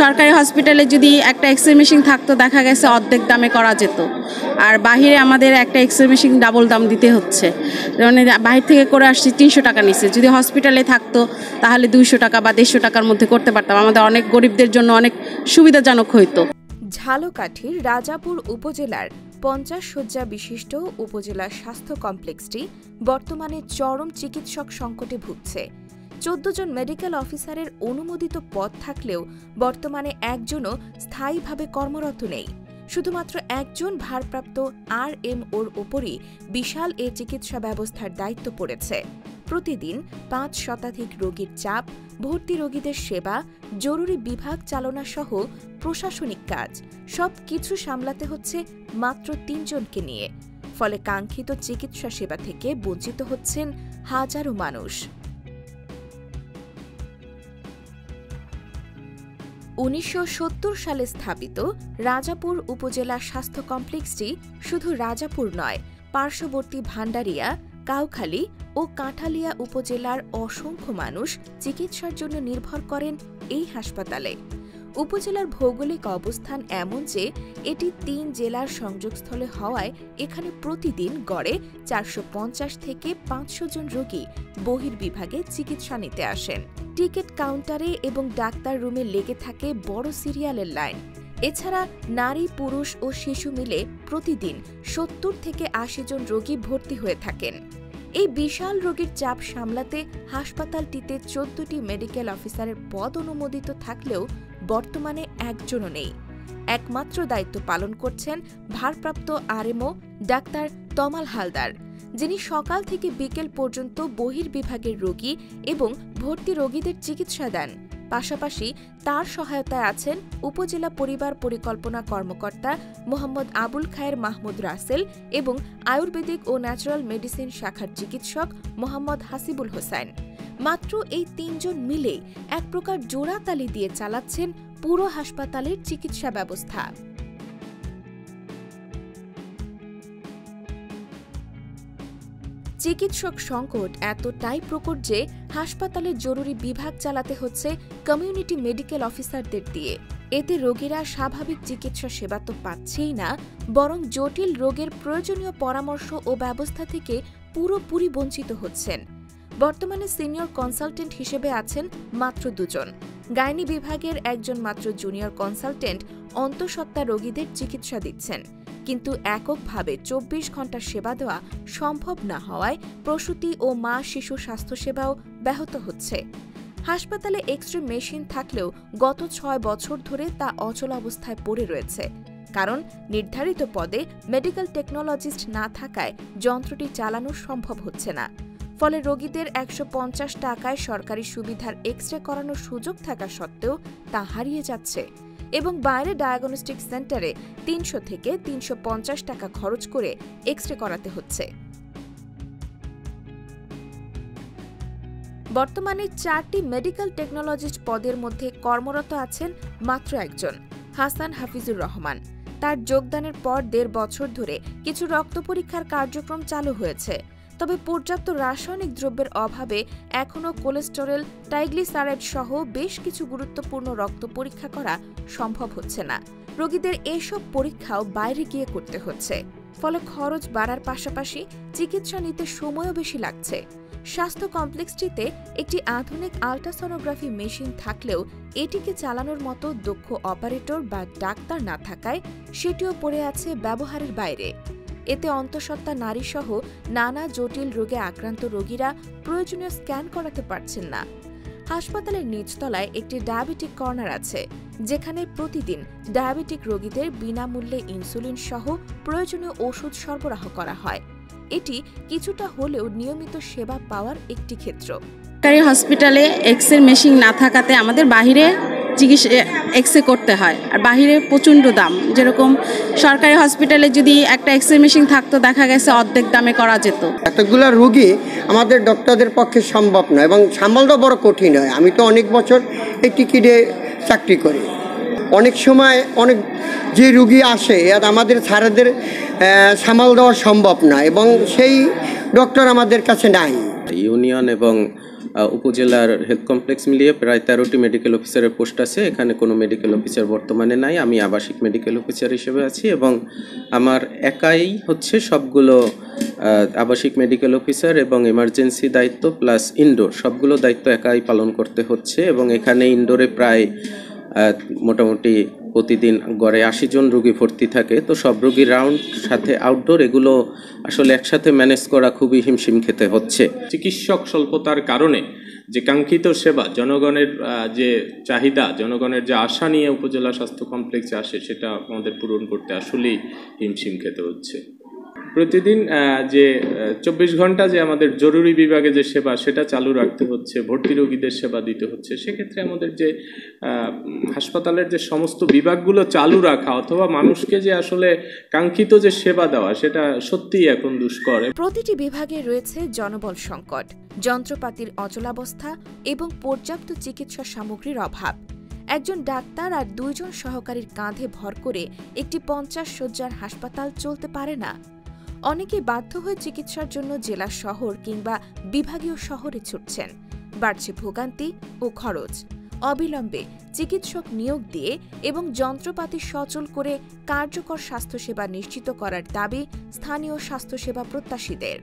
সরকারি হসপিটালে যদি একটা এক্সরে মেশিন থাকতো দেখা গেছে অর্ধেক দামে করা যেত, আর বাহিরে আমাদের একটা এক্সরে মেশিন ডাবল দাম দিতে হচ্ছে। মানে বাহির থেকে করে আসছি 300 টাকা নিচ্ছে, যদি হসপিটালে থাকতো তাহলে 200 টাকা বা 150 টাকার মধ্যে করতে পারতাম। আমাদের অনেক গরিবদের জন্য অনেক সুবিধাজনক হইতো। ঝালকাঠির রাজাপুর উপজেলার 50 শয্যা বিশিষ্ট উপজেলা স্বাস্থ্য কমপ্লেক্সটি বর্তমানে চরম চিকিৎসক সংকটে ভুগছে। 14 জন মেডিকেল অফিসারের অনুমোদিত পদ থাকলেও বর্তমানে একজনও স্থায়ীভাবে কর্মরত নেই। শুধুমাত্র একজন ভারপ্রাপ্ত RMOর ওপরই বিশাল এ চিকিৎসা ব্যবস্থার দায়িত্ব পড়েছে। প্রতিদিন 5 শতাধিক রোগীর চাপ, ভর্তি রোগীদের সেবা, জরুরি বিভাগ চালনা সহ প্রশাসনিক কাজ সব কিছু সামলাতে হচ্ছে মাত্র 3 জনকে নিয়ে। ফলে কাঙ্ক্ষিত চিকিৎসা সেবা থেকে বঞ্চিত হচ্ছেন হাজারো মানুষ। 1970 সালে স্থাপিত রাজাপুর উপজেলা স্বাস্থ্য কমপ্লেক্সটি শুধু রাজাপুর নয়, পার্শ্ববর্তী ভান্ডারিয়া, কাউখালী ও কাঁঠালিয়া উপজেলার অসংখ্য মানুষ চিকিৎসার জন্য নির্ভর করেন এই হাসপাতালে। উপজেলার ভৌগোলিক অবস্থান এমন যে এটি 3 জেলার সংযোগস্থলে হওয়ায় এখানে প্রতিদিন গড়ে 450 থেকে 500 জন রোগী বহির্বিভাগে চিকিৎসা নিতে আসেন। টিকিট কাউন্টারে এবং ডাক্তার রুমে লেগে থাকে বড় সিরিয়ালের লাইন। এছাড়া নারী, পুরুষ ও শিশু মিলে প্রতিদিন 70 থেকে 80 জন রোগী ভর্তি হয়ে থাকেন। এই বিশাল রোগীর চাপ সামলাতে হাসপাতালটিতে 14টি মেডিকেল অফিসারের পদ অনুমোদিত থাকলেও বর্তমানে একজনও নেই। একমাত্র দায়িত্ব পালন করছেন ভারপ্রাপ্ত RMO ডাক্তার তমাল হালদার, যিনি সকাল থেকে বিকেল পর্যন্ত বহির্বিভাগের রোগী এবং ভর্তি রোগীদের চিকিৎসা দেন। পাশাপাশি তার সহায়তায় আছেন উপজেলা পরিবার পরিকল্পনা কর্মকর্তা মোহাম্মদ আবুল খায়ের মাহমুদ রাসেল এবং আয়ুর্বেদিক ও ন্যাচারাল মেডিসিন শাখার চিকিৎসক মোহাম্মদ হাসিবুল হোসেন। মাত্র এই 3 জন মিলে এক প্রকার জোড়াতালি দিয়ে চালাচ্ছেন পুরো হাসপাতালের চিকিৎসা ব্যবস্থা। চিকিৎসক সংকট এতটাই প্রকট যে হাসপাতালের জরুরি বিভাগ চালাতে হচ্ছে কমিউনিটি মেডিকেল অফিসারদের দিয়ে। এতে রোগীরা স্বাভাবিক চিকিৎসা সেবা তো পাচ্ছেই না, বরং জটিল রোগের প্রয়োজনীয় পরামর্শ ও ব্যবস্থা থেকে পুরোপুরি বঞ্চিত হচ্ছেন। বর্তমানে সিনিয়র কনসালটেন্ট হিসেবে আছেন মাত্র 2 জন। গাইনি বিভাগের একজন মাত্র জুনিয়র কনসালটেন্ট অন্তঃসত্ত্বা রোগীদের চিকিৎসা দিচ্ছেন, কিন্তু এককভাবে 24 ঘণ্টা সেবা দেওয়া সম্ভব না হওয়ায় প্রসূতি ও মা শিশু স্বাস্থ্যসেবাও ব্যাহত হচ্ছে। হাসপাতালে এক্সরে মেশিন থাকলেও গত 6 বছর ধরে তা অচল অবস্থায় পড়ে রয়েছে, কারণ নির্ধারিত পদে মেডিকেল টেকনোলজিস্ট না থাকায় যন্ত্রটি চালানো সম্ভব হচ্ছে না। ফলে রোগীদের 150 টাকায় সরকারি সুবিধার এক্সরে করানোর সুযোগ থাকা সত্ত্বেও তা হারিয়ে যাচ্ছে এবং বাইরে ডায়াগনস্টিক সেন্টারে 300 থেকে 350 টাকা খরচ করে এক্সরে করাতে হচ্ছে। বর্তমানে 4টি মেডিকেল টেকনোলজিস্ট পদের মধ্যে কর্মরত আছেন মাত্র একজন, হাসান হাফিজুর রহমান। তার যোগদানের পর 1.5 বছর ধরে কিছু রক্ত পরীক্ষার কার্যক্রম চালু হয়েছে, তবে পর্যাপ্ত রাসায়নিক দ্রব্যের অভাবে এখনও কোলেস্টেরল, ট্রাইগ্লিসারাইড সহ বেশ কিছু গুরুত্বপূর্ণ রক্ত পরীক্ষা করা সম্ভব হচ্ছে না। রোগীদের এসব পরীক্ষাও বাইরে গিয়ে করতে হচ্ছে, ফলে খরচ বাড়ার পাশাপাশি চিকিৎসা নিতে সময়ও বেশি লাগছে। স্বাস্থ্য কমপ্লেক্সটিতে একটি আধুনিক আল্ট্রাসোনোগ্রাফি মেশিন থাকলেও এটিকে চালানোর মতো দক্ষ অপারেটর বা ডাক্তার না থাকায় সেটিও পড়ে আছে ব্যবহারের বাইরে। এতে অন্তঃসত্ত্বা নারীসহ নানা জটিল রোগে আক্রান্ত রোগীরা প্রয়োজনীয় স্ক্যান করাতে পারছেন না। হাসপাতালের নিচতলায় একটি ডায়াবেটিক কর্নার আছে, যেখানে প্রতিদিন ডায়াবেটিক রোগীদের বিনামূল্যে ইনসুলিন সহ প্রয়োজনীয় ওষুধ সরবরাহ করা হয়। এটি কিছুটা হলেও নিয়মিত সেবা পাওয়ার একটি ক্ষেত্র। সরকারি হসপিটালে এক্সরে মেশিন না থাকাতে আমাদের বাহিরে চিকিৎসা এক্সরে করতে হয়, আর বাহিরে প্রচণ্ড দাম। যেরকম সরকারি হসপিটালে যদি একটা এক্সরে মেশিন থাকতো দেখা গেছে অর্ধেক দামে করা যেত। এতগুলো রোগী আমাদের ডক্টরদের পক্ষে সম্ভব নয় এবং সামালটা বড় কঠিন হয়। আমি তো অনেক বছর এই টিকিটে চাকরি করি। অনেক সময় অনেক যে রুগী আসে আর আমাদের স্যারেদের সামাল দেওয়া সম্ভব না এবং সেই ডক্টর আমাদের কাছে নাই। ইউনিয়ন এবং উপজেলার হেলথ কমপ্লেক্স মিলিয়ে প্রায় 13টি মেডিকেল অফিসারের পোস্ট আছে। এখানে কোনো মেডিকেল অফিসার বর্তমানে নাই, আমি আবাসিক মেডিকেল অফিসার হিসেবে আছি এবং আমার একাই হচ্ছে সবগুলো আবাসিক মেডিকেল অফিসার এবং এমার্জেন্সি দায়িত্ব প্লাস ইনডোর সবগুলো দায়িত্ব একাই পালন করতে হচ্ছে। এবং এখানে ইনডোরে প্রায় মোটামুটি প্রতিদিন গড়ে 80 জন রোগী ভর্তি থাকে। তো সব রোগী রাউন্ড সাথে আউটডোর এগুলো আসলে একসাথে ম্যানেজ করা খুবই হিমশিম খেতে হচ্ছে। চিকিৎসক স্বল্পতার কারণে যে কাঙ্ক্ষিত সেবা, জনগণের যে চাহিদা, জনগণের যে আশা নিয়ে উপজেলা স্বাস্থ্য কমপ্লেক্সে আসে সেটা আমাদের পূরণ করতে আসলেই হিমশিম খেতে হচ্ছে। প্রতিদিন যে 24 ঘন্টা যে আমাদের জরুরি বিভাগে যে সেবা সেটা চালু রাখতে হচ্ছে, ভর্তি রোগীদের সেবা দিতে হচ্ছে। সেক্ষেত্রে আমাদের যে হাসপাতালের যে সমস্ত বিভাগগুলো চালু রাখা অথবা মানুষকে যে আসলে কাঙ্ক্ষিত যে সেবা দেওয়া সেটা সত্যিই এখন দুষ্কর। প্রতিটি বিভাগে রয়েছে জনবল সংকট, যন্ত্রপাতির অচলাবস্থা এবং পর্যাপ্ত চিকিৎসা সামগ্রীর অভাব। একজন ডাক্তার আর 2 জন সহকারীর কাঁধে ভর করে একটি 50 শয্যার হাসপাতাল চলতে পারে না। অনেকে বাধ্য হয়ে চিকিৎসার জন্য জেলা শহর কিংবা বিভাগীয় শহরে ছুটছেন। বাড়ছে ভোগান্তি ও খরচ। অবিলম্বে চিকিৎসক নিয়োগ দিয়ে এবং যন্ত্রপাতি সচল করে কার্যকর স্বাস্থ্যসেবা নিশ্চিত করার দাবি স্থানীয় স্বাস্থ্যসেবা প্রত্যাশীদের।